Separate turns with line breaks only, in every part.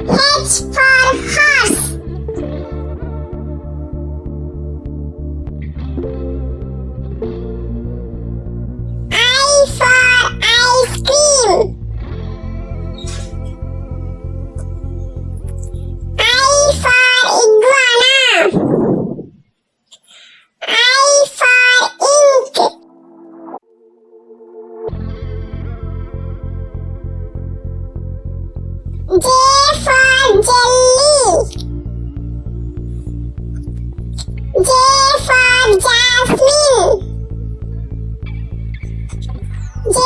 H for horse. I for ice cream. I for iguana. I for ink. J for jelly. J for jasmine. J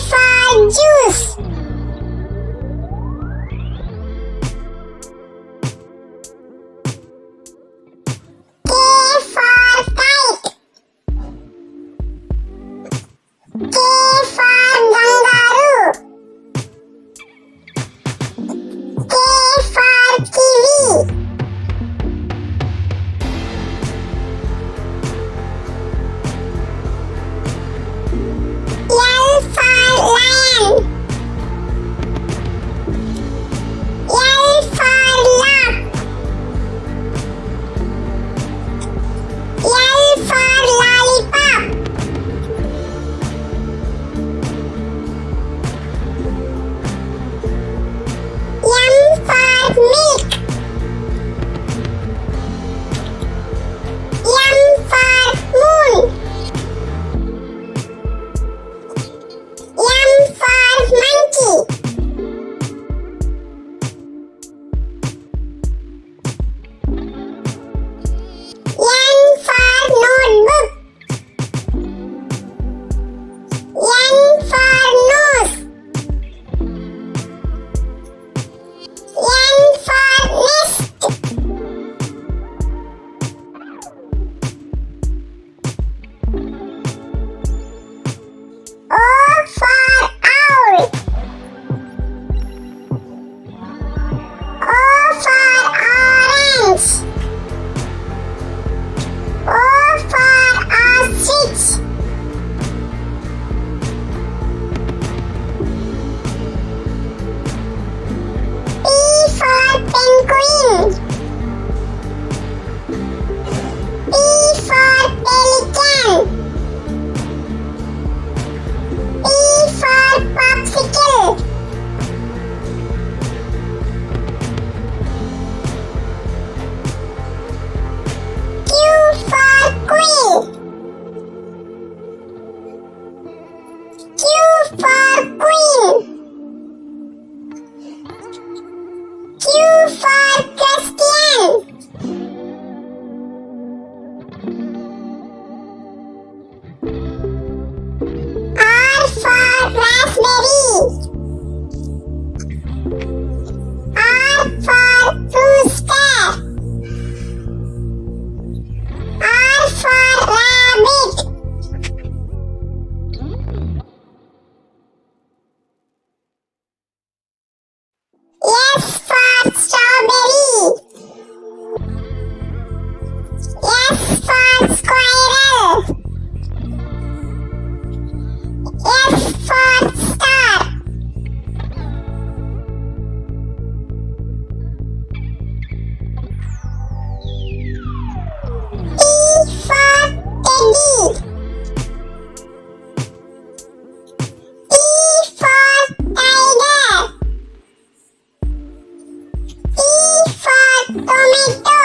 for juice. K for kite. K for kangaroo. K for kiwi. L for lion. L for lock. L for lollipop. M for milk. M for moon. M for monkey. N for notebook. N for nose. N for nest. O for owl. O for orange. O for ostrich. P for penguin. P for pelican. P for popsicle. Q for quail. Q for queen. Q for Christian. R for raspberry. R for rooster. R for rabbit. S for strawberry. S for squirrel. S for star. T for teddy. T for tiger. T for tomato.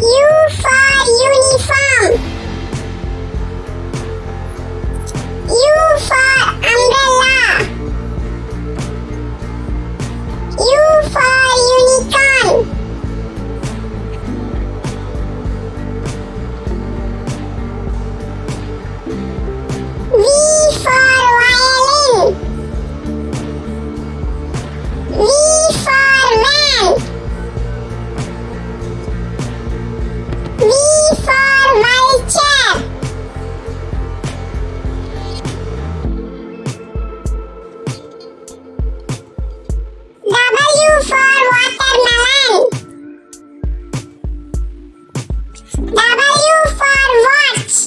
U for uniform. U for umbrella. U for unicorn. V for violin. V for van. V for vulture. W for watermelon. W for watch.